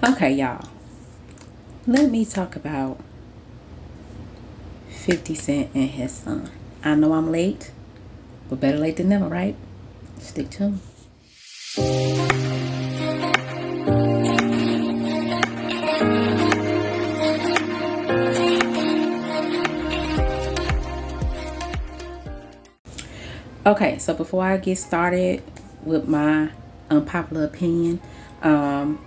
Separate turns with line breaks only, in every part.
Okay, y'all. Let me talk about 50 Cent and his son. I know I'm late, but better late than never, right? Stick tuned. Okay, so before I get started with my unpopular opinion,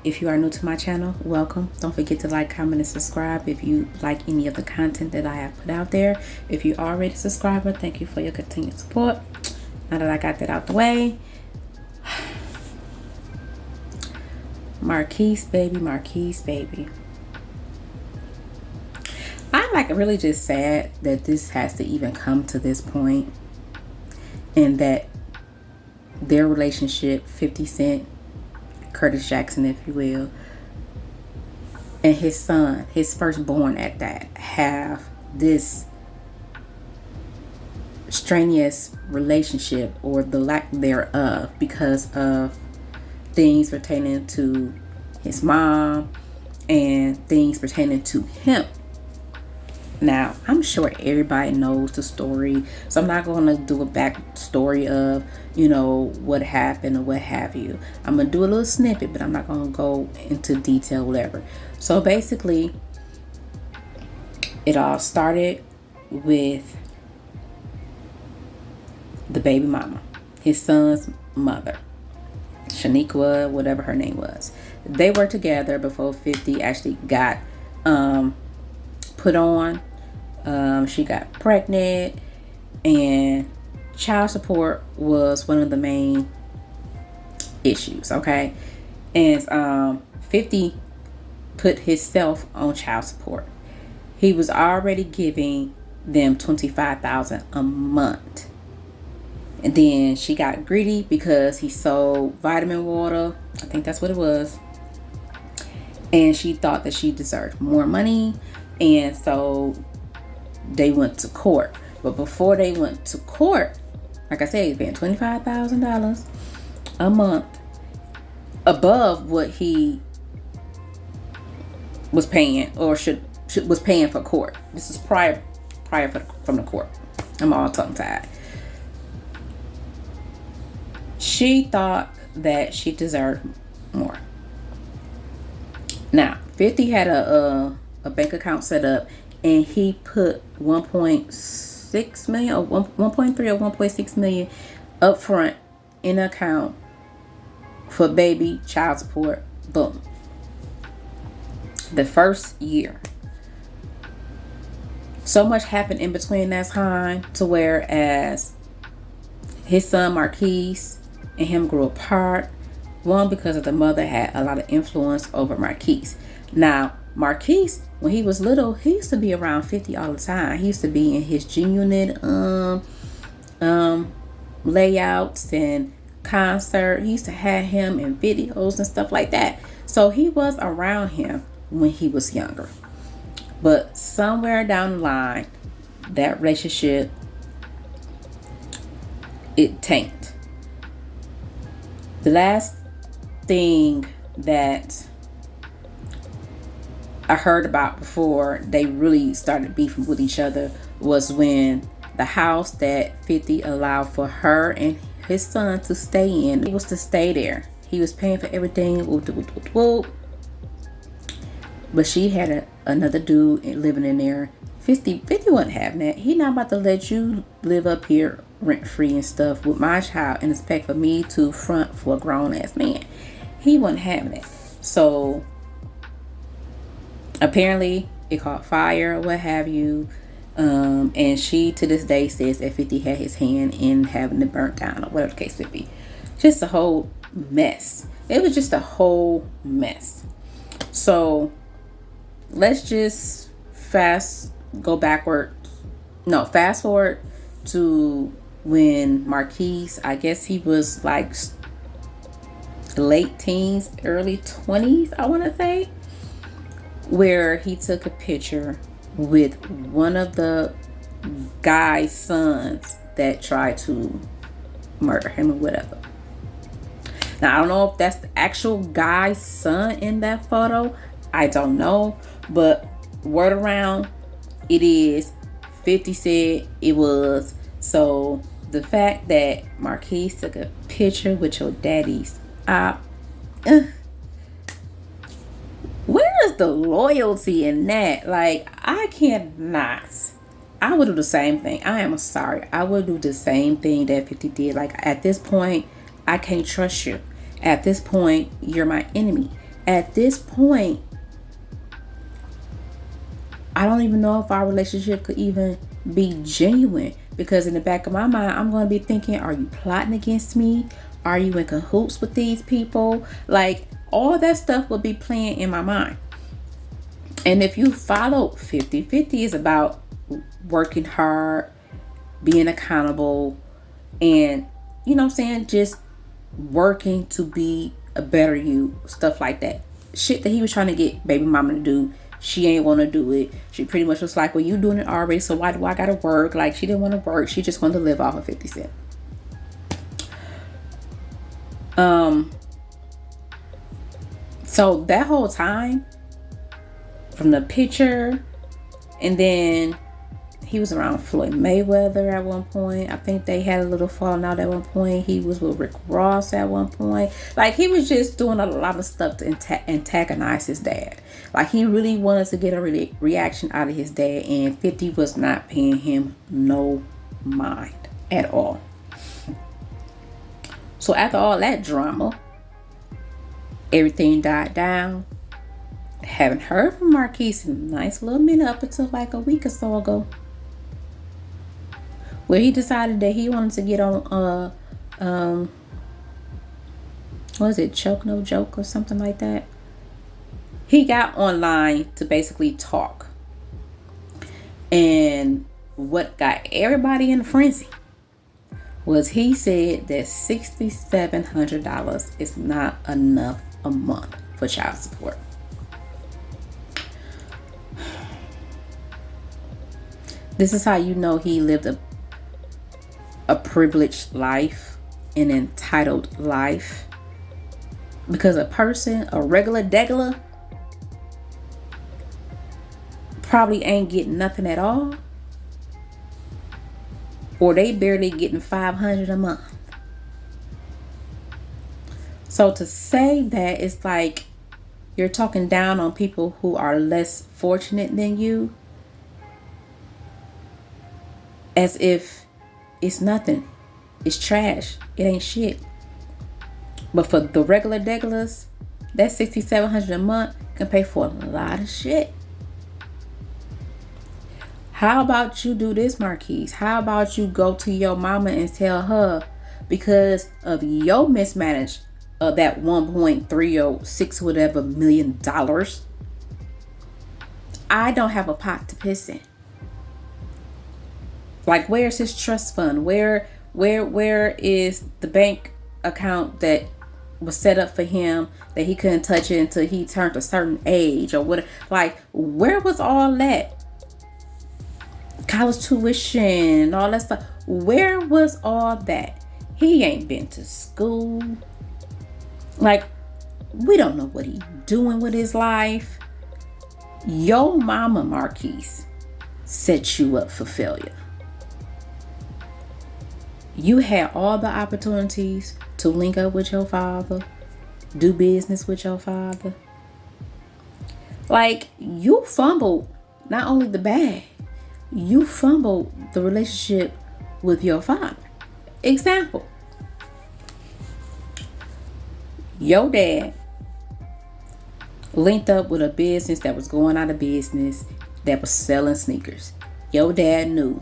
if you are new to my channel, welcome. Don't forget to like, comment, and subscribe if you like any of the content that I have put out there. If you are already a subscriber, thank you for your continued support. Now that I got that out the way, Marquise baby, Marquise baby. I'm like really just sad that this has to even come to this point, and that their relationship, 50 Cent, Curtis Jackson, if you will, and his son, his firstborn at that, have this strenuous relationship, or the lack thereof, because of things pertaining to his mom and things pertaining to him. Now, I'm sure everybody knows the story, so I'm not going to do a backstory of, what happened or what have you. I'm going to do a little snippet, but I'm not going to go into detail, whatever. So basically, it all started with the baby mama, his son's mother, Shaniqua, whatever her name was. They were together before 50 actually got put on. She got pregnant, and child support was one of the main issues. Okay, and 50 put himself on child support. He was already giving them $25,000 a month, and then she got greedy because he sold vitamin water. I think that's what it was, and she thought that she deserved more money, and so they went to court. But before they went to court, like I said, he's paying $25,000 a month above what he was paying, or was paying for court. This is prior from the court. I'm all tongue tied. She thought that she deserved more. Now, 50 had a bank account set up, and he put 1.6 million or 1.3 or 1.6 million up front in an account for baby child support. Boom. The first year. So much happened in between that time, to whereas his son Marquise and him grew apart. One, because of the mother had a lot of influence over Marquise. Now, Marquise, when he was little, he used to be around 50 all the time. He used to be in his G-Unit layouts and concert. He used to have him in videos and stuff like that. So he was around him when he was younger. But somewhere down the line, that relationship, it tanked. The last thing that I heard about before they really started beefing with each other was when the house that 50 allowed for her and his son to stay in, he was to stay there. He was paying for everything. But she had another dude living in there. 50 wasn't having that. He not about to let you live up here rent free and stuff with my child and expect for me to front for a grown ass man. He wasn't having it. So apparently it caught fire, what have you. And she to this day says that 50 had his hand in having it burnt down, or whatever the case would be. Just a whole mess. It was just a whole mess. So let's just fast forward to when Marquise, I guess he was like late teens, early 20s, I want to say, where he took a picture with one of the guy's sons that tried to murder him or whatever. Now, I don't know if that's the actual guy's son in that photo. I don't know. But word around, it is. 50 said it was. So the fact that Marquise took a picture with your daddy's op, where is the loyalty in that? Like, I cannot. I would do the same thing. I am sorry. I would do the same thing that 50 did. Like, at this point, I can't trust you. At this point, you're my enemy. At this point, I don't even know if our relationship could even be genuine. Because in the back of my mind, I'm going to be thinking, are you plotting against me? Are you in cahoots with these people? Like, all that stuff will be playing in my mind. And if you follow 50-50 is about working hard, being accountable, and, you know what I'm saying, just working to be a better you, stuff like that. Shit that he was trying to get baby mama to do, she ain't want to do it. She pretty much was like, well, you doing it already, so why do I gotta work? Like, she didn't want to work. She just wanted to live off of 50 Cent. So that whole time, from the picture, and then he was around Floyd Mayweather at one point. I think they had a little falling out at one point. He was with Rick Ross at one point. Like, he was just doing a lot of stuff to antagonize his dad. Like, he really wanted to get a reaction out of his dad, and 50 was not paying him no mind at all. So after all that drama, everything died down. Haven't heard from Marquise in a nice little minute, up until like a week or so ago, where he decided that he wanted to get on what is it, Choke No Joke or something like that. He got online to basically talk. And what got everybody in a frenzy was he said that $6,700 is not enough a month for child support. This is how you know he lived a privileged life, an entitled life. Because a person, a regular degular, probably ain't getting nothing at all. Or they barely getting $500 a month. So to say that, it's like you're talking down on people who are less fortunate than you, as if it's nothing. It's trash. It ain't shit. But for the regular degulars, that $6,700 a month can pay for a lot of shit. How about you do this, Marquise? How about you go to your mama and tell her, because of your mismanage of that 1.306 whatever million dollars, I don't have a pot to piss in. Like, where's his trust fund? Where is the bank account that was set up for him that he couldn't touch it until he turned a certain age or what? Like, where was all that? College tuition, all that stuff. Where was all that? He ain't been to school. Like, we don't know what he's doing with his life. Your mama, Marquise, set you up for failure. You had all the opportunities to link up with your father, do business with your father. Like, you fumbled not only the bag, you fumbled the relationship with your father. Example. Your dad linked up with a business that was going out of business that was selling sneakers. Your dad knew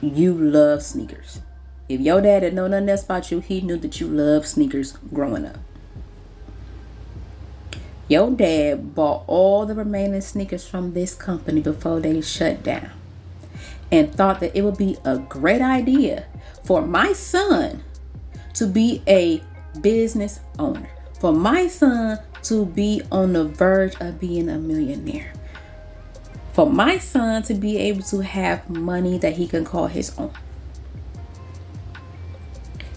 you love sneakers. If your dad didn't know nothing else about you, he knew that you loved sneakers growing up. Your dad bought all the remaining sneakers from this company before they shut down, and thought that it would be a great idea for my son to be a business owner, for my son to be on the verge of being a millionaire, for my son to be able to have money that he can call his own.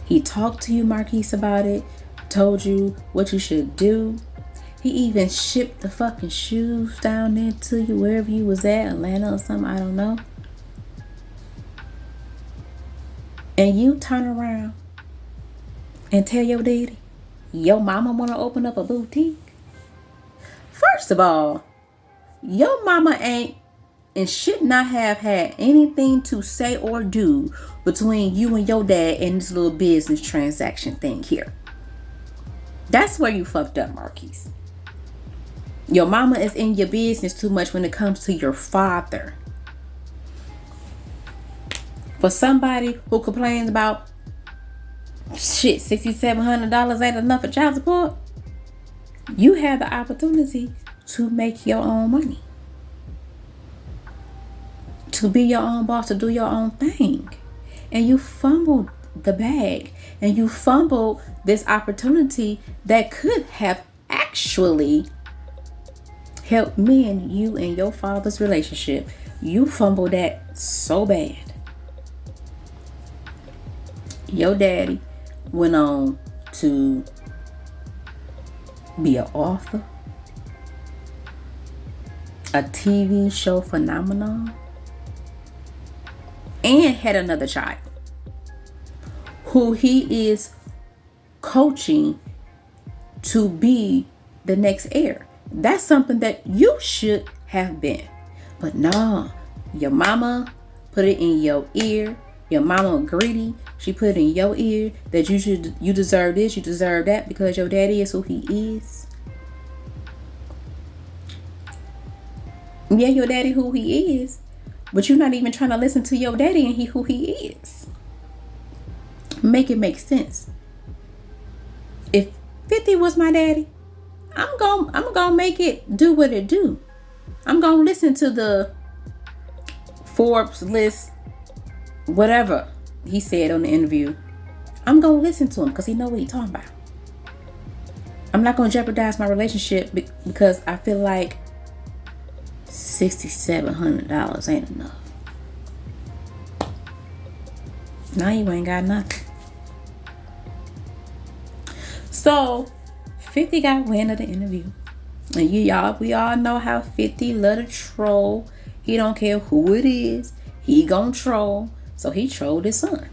He talked to you, Marquise, about it, told you what you should do. He even shipped the fucking shoes down there to you wherever you was at, Atlanta or something, I don't know. And you turn around and tell your daddy, your mama want to open up a boutique. First of all, your mama ain't and should not have had anything to say or do between you and your dad in this little business transaction thing here. That's where you fucked up, Marquise. Your mama is in your business too much when it comes to your father. For somebody who complains about shit, $6,700 ain't enough for child support, you have the opportunity to make your own money, to be your own boss, to do your own thing. And you fumbled the bag, and you fumbled this opportunity that could have actually helped mend you and your father's relationship. You fumbled that so bad. Your daddy went on to be an author, a TV show phenomenon, and had another child who he is coaching to be the next heir. That's something that you should have been. But no, your mama put it in your ear. Your mama greedy. She put it in your ear that you deserve this, you deserve that because your daddy is who he is. Yeah, your daddy who he is, but you're not even trying to listen to your daddy and who he is. Make it make sense. If 50 was my daddy, I'm gonna make it do what it do. I'm gonna listen to the Forbes list, whatever he said on the interview. I'm gonna listen to him because he know what he's talking about. I'm not gonna jeopardize my relationship because I feel like $6,700 ain't enough. Now you ain't got nothing. So 50 got wind of the interview. And we all know how 50 love to troll. He don't care who it is. He gonna troll. So he trolled his son.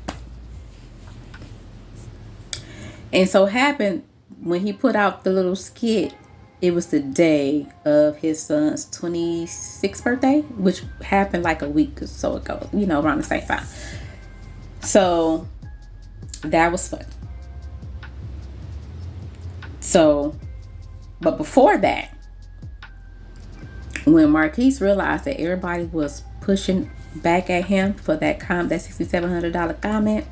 And so happened when he put out the little skit, it was the day of his son's 26th birthday, which happened like a week or so ago, around the same time. So that was fun. So, but before that, when Marquise realized that everybody was pushing back at him for that $6,700 comment,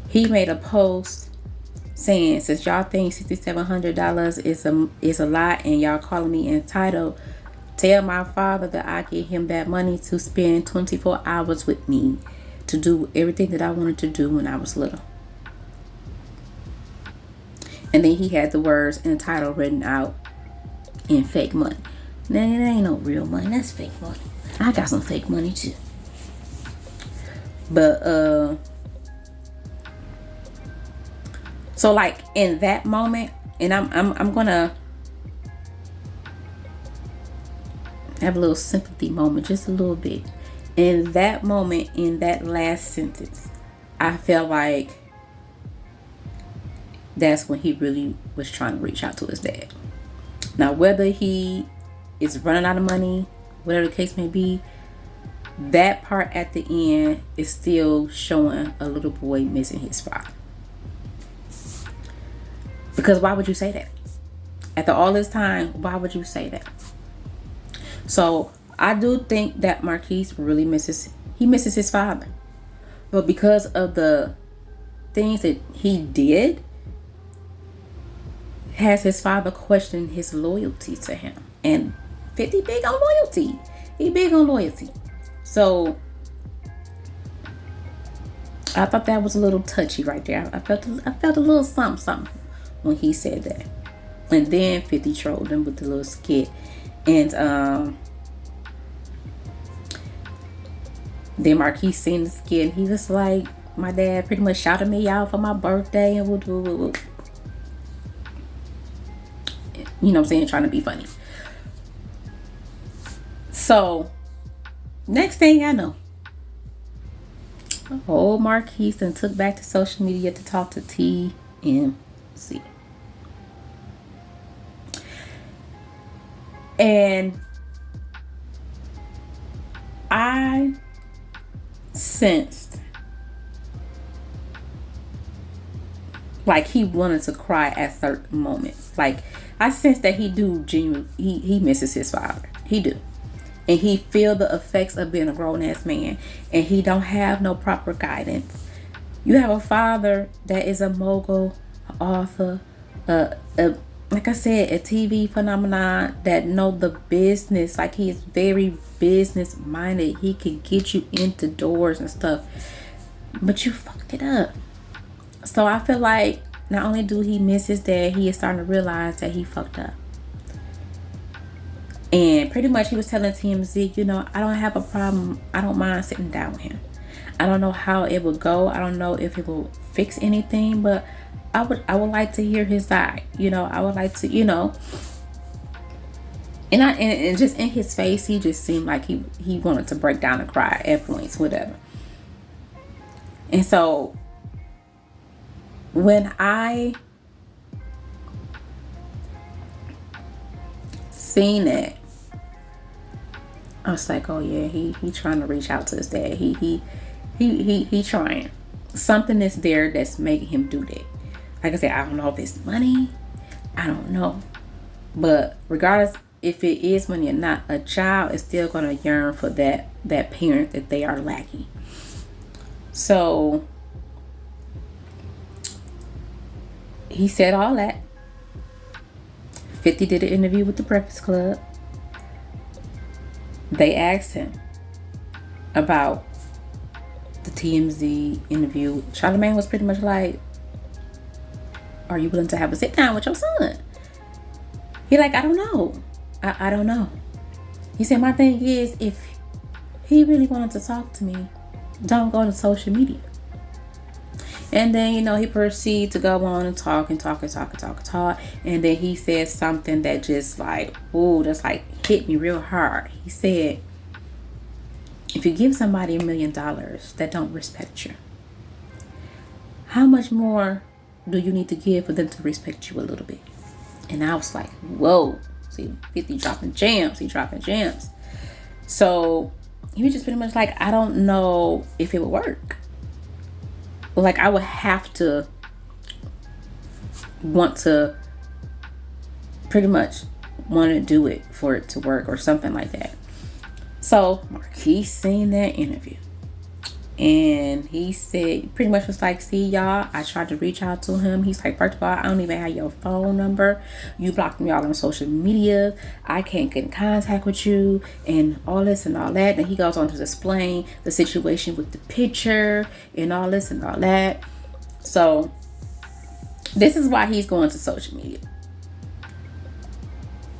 he made a post saying, since y'all think $6,700 is a lot and y'all calling me entitled, tell my father that I give him that money to spend 24 hours with me to do everything that I wanted to do when I was little. And then he had the words entitled written out in fake money. Now, it ain't no real money. That's fake money. I got some fake money too. But, so like in that moment, and I'm gonna have a little sympathy moment, just a little bit. In that moment, in that last sentence, I felt like that's when he really was trying to reach out to his dad. Now, whether he is running out of money, whatever the case may be, that part at the end is still showing a little boy missing his father. Because why would you say that? After all this time, why would you say that? So I do think that Marquise really misses his father. But because of the things that he did, has his father questioned his loyalty to him. And 50 big on loyalty. He big on loyalty. So I thought that was a little touchy right there. I felt a little something when he said that. And then 50 trolled him with the little skit. And then Marquise seen the skit and he was like, my dad pretty much shouted me out for my birthday and you know what I'm saying, trying to be funny. So next thing I know, old Marquise then took back to social media to talk to TMZ. And I sensed like he wanted to cry at certain moments. Like I sensed that he misses his father. He do. And he feel the effects of being a grown-ass man, and he don't have no proper guidance. You have a father that is a mogul, an author, like I said, a TV phenomenon that know the business. Like he is very business minded. He can get you into doors and stuff, but you fucked it up. So I feel like not only do he miss his dad, he is starting to realize that he fucked up. And pretty much he was telling TMZ, you know, I don't have a problem. I don't mind sitting down with him. I don't know how it will go. I don't know if it will fix anything, but I would like to hear his side. You know, I would like to, you know. And just in his face, he just seemed like he wanted to break down and cry at points, whatever. And so when I seen it, I was like, oh yeah, he trying to reach out to his dad. He trying. Something is there that's making him do that. Like I said, I don't know if it's money. I don't know. But regardless if it is money or not, a child is still gonna yearn for that parent that they are lacking. So he said all that. 50 did an interview with the Breakfast Club. They asked him about the TMZ interview. Charlamagne was pretty much like, are you willing to have a sit down with your son? He like, I don't know. I don't know. He said, my thing is, if he really wanted to talk to me, don't go to social media. And then, you know, he proceeded to go on and talk. And then he said something that just like, ooh, that's like hit me real hard. He said, if you give somebody $1 million that don't respect you, how much more do you need to give for them to respect you a little bit? And I was like, whoa. See, 50 dropping gems. He dropping gems. So he was just pretty much like, I don't know if it would work. Like I would have to want to pretty much want to do it for it to work or something like that. So Marquise seen that interview and he said pretty much was like, see y'all, I tried to reach out to him. He's like, first of all, I don't even have your phone number. You blocked me all on social media. I can't get in contact with you and all this and all that. And he goes on to explain the situation with the picture and all this and all that. So this is why he's going to social media.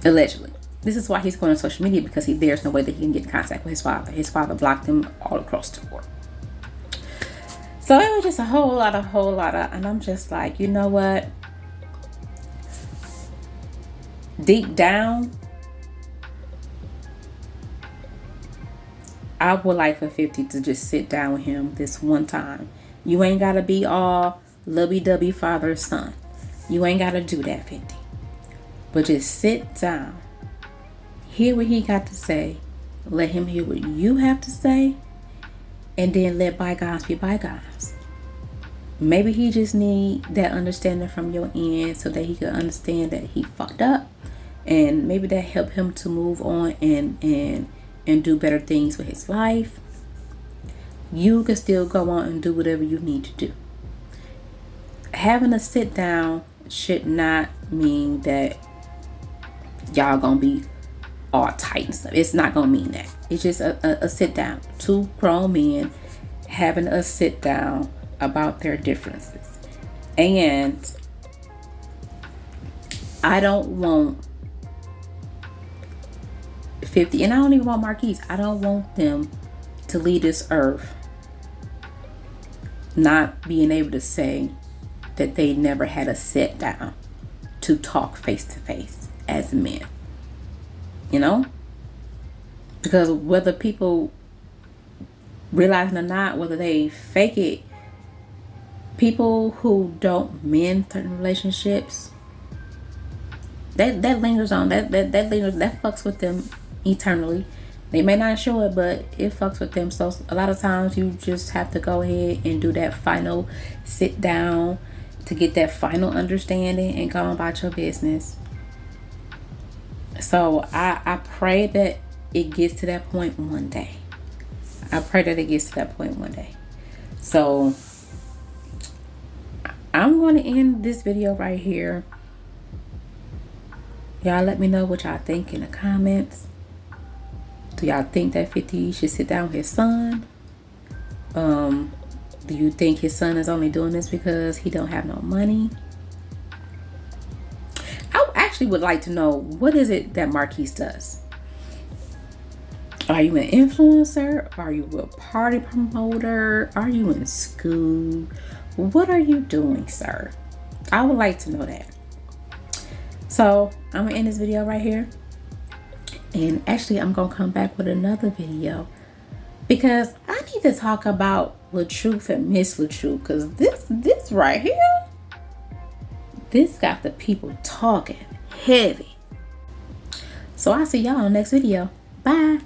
Allegedly. This is why he's going to social media, because there's no way that he can get in contact with his father. His father blocked him all across the board. So it was just a whole lot of, and I'm just like, you know what? Deep down, I would like for 50 to just sit down with him this one time. You ain't got to be all lovey-dovey father son. You ain't got to do that, 50. But just sit down. Hear what he got to say. Let him hear what you have to say. And then let bygones be bygones. Maybe he just need that understanding from your end so that he can understand that he fucked up. And maybe that help him to move on and do better things with his life. You can still go on and do whatever you need to do. Having a sit down should not mean that y'all gonna be all tight and stuff. It's not gonna mean that. It's just a sit down. Two grown men having a sit down about their differences. And I don't want 50, and I don't even want Marquise. I don't want them to leave this earth not being able to say that they never had a sit down to talk face to face as men, you know? Because whether people realize it or not, whether they fake it, people who don't mend certain relationships, that lingers on, that lingers, that fucks with them eternally. They may not show it, but it fucks with them. So a lot of times you just have to go ahead and do that final sit down to get that final understanding and go about your business. So I pray that it gets to that point one day. I pray that it gets to that point one day. So I'm going to end this video right here. Y'all let me know what y'all think in the comments. Do y'all think that 50 should sit down with his son? Do you think his son is only doing this because he don't have no money? I actually would like to know, what is it that Marquise does? Are you an influencer? Are you a party promoter? Are you in school? What are you doing, sir? I would like to know that. So I'm gonna end this video right here. And actually, I'm gonna come back with another video because I need to talk about LaTruth and Miss LaTruth, because this right here, this got the people talking heavy. So I'll see y'all in the next video. Bye.